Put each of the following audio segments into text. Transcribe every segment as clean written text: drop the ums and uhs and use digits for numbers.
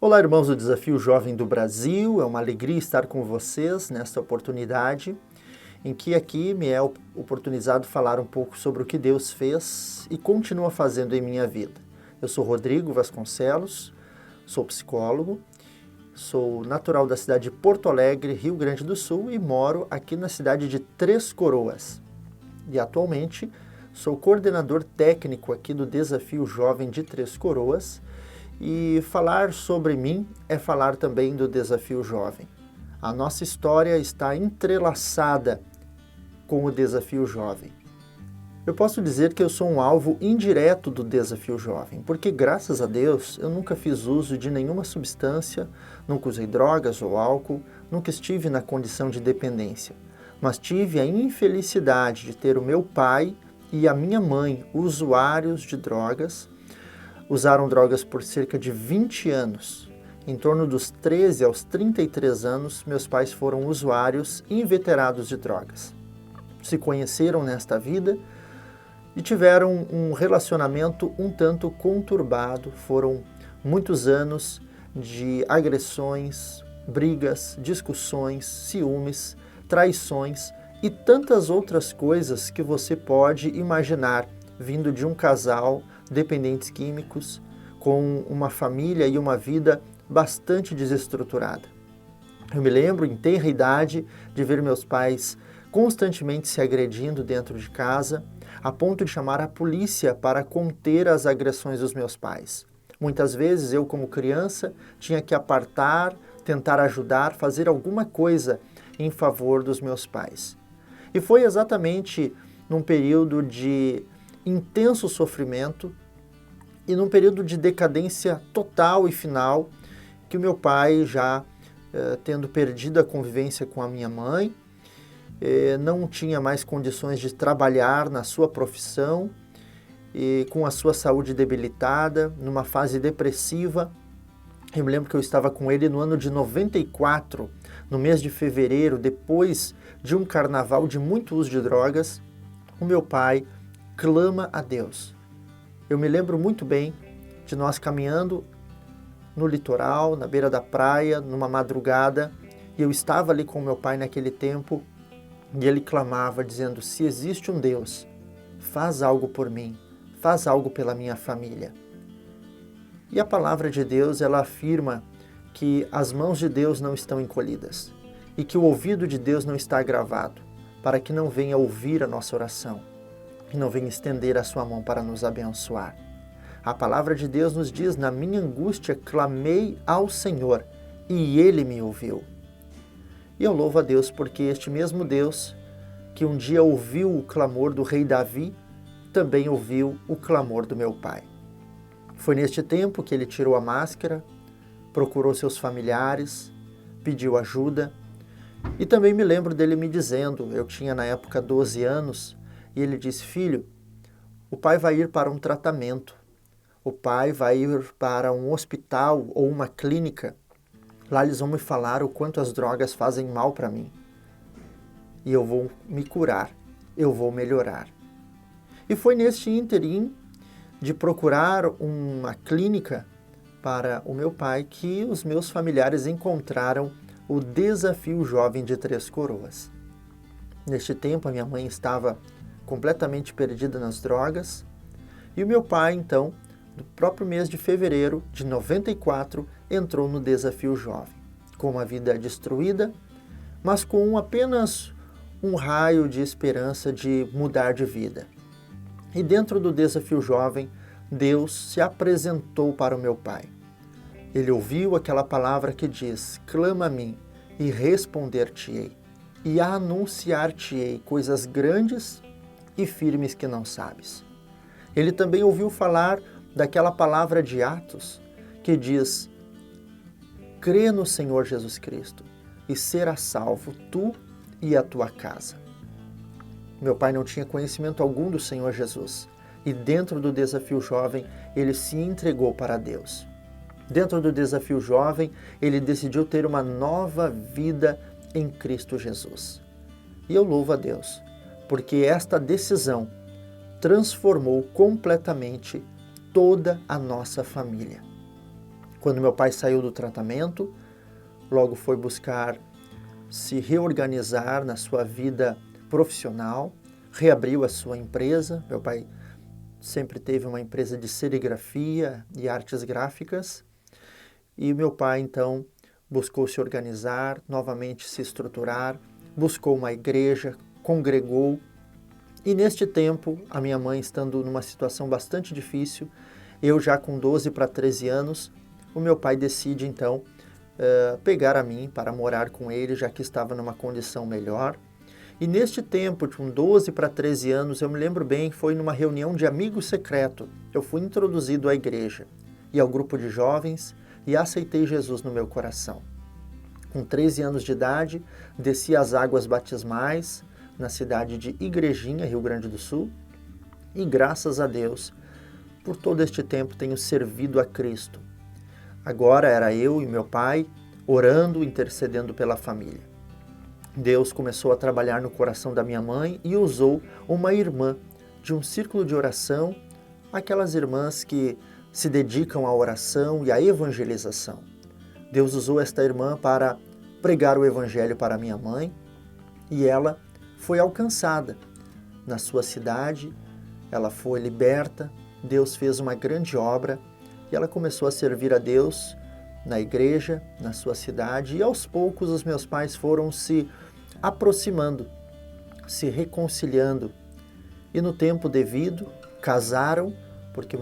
Olá, irmãos do Desafio Jovem do Brasil, é uma alegria estar com vocês nesta oportunidade, em que aqui me é oportunizado falar um pouco sobre o que Deus fez e continua fazendo em minha vida. Eu sou Rodrigo Vasconcelos, sou psicólogo, sou natural da cidade de Porto Alegre, Rio Grande do Sul e moro aqui na cidade de Três Coroas. E atualmente sou coordenador técnico aqui do Desafio Jovem de Três Coroas. E falar sobre mim é falar também do Desafio Jovem. A nossa história está entrelaçada com o Desafio Jovem. Eu posso dizer que eu sou um alvo indireto do Desafio Jovem, porque graças a Deus eu nunca fiz uso de nenhuma substância, nunca usei drogas ou álcool, nunca estive na condição de dependência, mas tive a infelicidade de ter o meu pai e a minha mãe usuários de drogas. Usaram drogas por cerca de 20 anos. Em torno dos 13 aos 33 anos, meus pais foram usuários inveterados de drogas. Se conheceram nesta vida e tiveram um relacionamento um tanto conturbado. Foram muitos anos de agressões, brigas, discussões, ciúmes, traições e tantas outras coisas que você pode imaginar vindo de um casal dependentes químicos, com uma família e uma vida bastante desestruturada. Eu me lembro, em tenra idade, de ver meus pais constantemente se agredindo dentro de casa, a ponto de chamar a polícia para conter as agressões dos meus pais. Muitas vezes eu, como criança, tinha que apartar, tentar ajudar, fazer alguma coisa em favor dos meus pais. E foi exatamente num período de intenso sofrimento e num período de decadência total e final que o meu pai, já tendo perdido a convivência com a minha mãe, não tinha mais condições de trabalhar na sua profissão e com a sua saúde debilitada, numa fase depressiva. Eu me lembro que eu estava com ele no ano de 94, no mês de fevereiro, depois de um carnaval de muito uso de drogas. O meu pai clama a Deus. Eu me lembro muito bem de nós caminhando no litoral, na beira da praia, numa madrugada, e eu estava ali com meu pai naquele tempo, e ele clamava dizendo: se existe um Deus, faz algo por mim, faz algo pela minha família. E a palavra de Deus, ela afirma que as mãos de Deus não estão encolhidas, e que o ouvido de Deus não está agravado, para que não venha ouvir a nossa oração e não venha estender a sua mão para nos abençoar. A palavra de Deus nos diz: na minha angústia clamei ao Senhor e Ele me ouviu. E eu louvo a Deus porque este mesmo Deus, que um dia ouviu o clamor do rei Davi, também ouviu o clamor do meu pai. Foi neste tempo que ele tirou a máscara, procurou seus familiares, pediu ajuda, e também me lembro dele me dizendo, eu tinha na época 12 anos, e ele disse: filho, o pai vai ir para um tratamento, o pai vai ir para um hospital ou uma clínica, lá eles vão me falar o quanto as drogas fazem mal para mim. E eu vou me curar, eu vou melhorar. E foi neste ínterim de procurar uma clínica para o meu pai que os meus familiares encontraram o Desafio Jovem de Três Coroas. Neste tempo a minha mãe estava completamente perdida nas drogas, e o meu pai, então, no próprio mês de fevereiro de 94, entrou no Desafio Jovem, com uma vida destruída, mas com apenas um raio de esperança de mudar de vida. E dentro do Desafio Jovem, Deus se apresentou para o meu pai. Ele ouviu aquela palavra que diz: clama a mim e responder-te-ei, e anunciar-te-ei coisas grandes e firmes que não sabes. Ele também ouviu falar daquela palavra de Atos que diz: crê no Senhor Jesus Cristo e serás salvo tu e a tua casa. Meu pai não tinha conhecimento algum do Senhor Jesus, e dentro do Desafio Jovem ele se entregou para Deus. Dentro do Desafio Jovem ele decidiu ter uma nova vida em Cristo Jesus. E eu louvo a Deus, porque esta decisão transformou completamente toda a nossa família. Quando meu pai saiu do tratamento, logo foi buscar se reorganizar na sua vida profissional, reabriu a sua empresa. Meu pai sempre teve uma empresa de serigrafia e artes gráficas, e meu pai então buscou se organizar, novamente se estruturar, buscou uma igreja, congregou, e neste tempo, a minha mãe estando numa situação bastante difícil, eu já com 12 para 13 anos, o meu pai decide então pegar a mim para morar com ele, já que estava numa condição melhor. E neste tempo, com 12 para 13 anos, eu me lembro bem, foi numa reunião de amigo secreto. Eu fui introduzido à igreja e ao grupo de jovens e aceitei Jesus no meu coração. Com 13 anos de idade, desci as águas batismais na cidade de Igrejinha, Rio Grande do Sul, e graças a Deus, por todo este tempo tenho servido a Cristo. Agora era eu e meu pai orando, intercedendo pela família. Deus começou a trabalhar no coração da minha mãe e usou uma irmã de um círculo de oração, aquelas irmãs que se dedicam à oração e à evangelização. Deus usou esta irmã para pregar o evangelho para minha mãe e ela foi alcançada na sua cidade, ela foi liberta, Deus fez uma grande obra e ela começou a servir a Deus na igreja, na sua cidade, e aos poucos os meus pais foram se aproximando, se reconciliando, e no tempo devido casaram, porque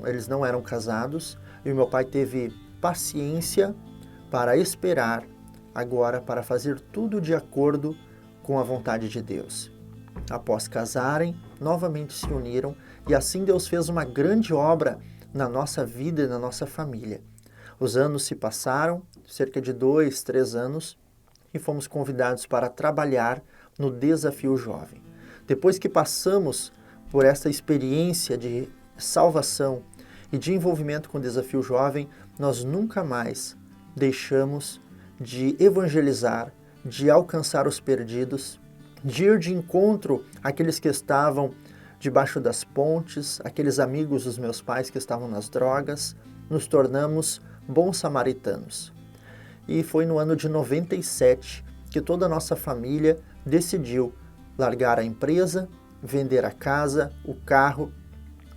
eles não eram casados, e o meu pai teve paciência para esperar agora para fazer tudo de acordo com a vontade de Deus. Após casarem, novamente se uniram, e assim Deus fez uma grande obra na nossa vida e na nossa família. Os anos se passaram, cerca de 2, 3 anos, e fomos convidados para trabalhar no Desafio Jovem. Depois que passamos por essa experiência de salvação e de envolvimento com o Desafio Jovem, nós nunca mais deixamos de evangelizar, de alcançar os perdidos, de ir de encontro àqueles que estavam debaixo das pontes, aqueles amigos dos meus pais que estavam nas drogas. Nos tornamos bons samaritanos. E foi no ano de 97 que toda a nossa família decidiu largar a empresa, vender a casa, o carro,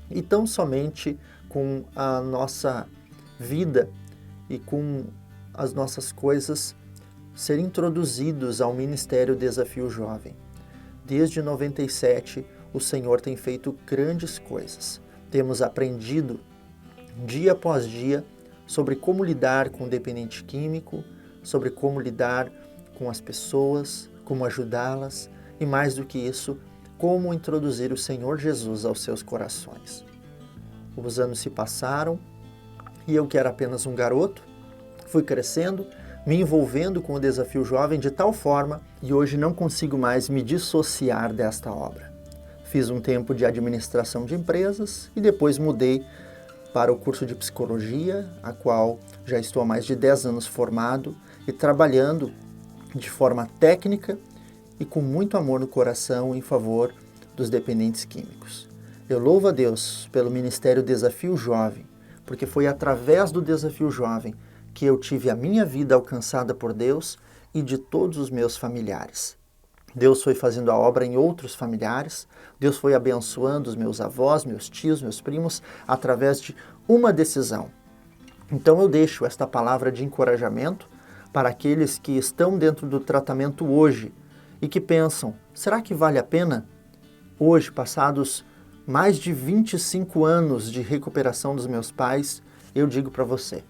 e tão somente com a nossa vida e com as nossas coisas ser introduzidos ao Ministério Desafio Jovem. Desde 97, o Senhor tem feito grandes coisas. Temos aprendido dia após dia sobre como lidar com o dependente químico, sobre como lidar com as pessoas, como ajudá-las e, mais do que isso, como introduzir o Senhor Jesus aos seus corações. Os anos se passaram e eu, que era apenas um garoto, fui crescendo, me envolvendo com o Desafio Jovem de tal forma e hoje não consigo mais me dissociar desta obra. Fiz um tempo de administração de empresas e depois mudei para o curso de psicologia, a qual já estou há mais de 10 anos formado e trabalhando de forma técnica e com muito amor no coração em favor dos dependentes químicos. Eu louvo a Deus pelo Ministério Desafio Jovem, porque foi através do Desafio Jovem que eu tive a minha vida alcançada por Deus e de todos os meus familiares. Deus foi fazendo a obra em outros familiares, Deus foi abençoando os meus avós, meus tios, meus primos, através de uma decisão. Então eu deixo esta palavra de encorajamento para aqueles que estão dentro do tratamento hoje e que pensam, será que vale a pena? Hoje, passados mais de 25 anos de recuperação dos meus pais, eu digo para você,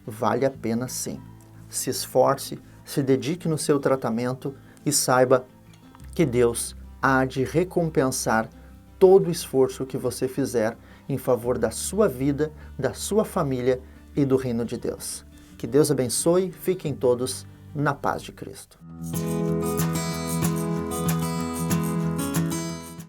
vale a pena sim. Se esforce, se dedique no seu tratamento e saiba que Deus há de recompensar todo o esforço que você fizer em favor da sua vida, da sua família e do reino de Deus. Que Deus abençoe, fiquem todos na paz de Cristo.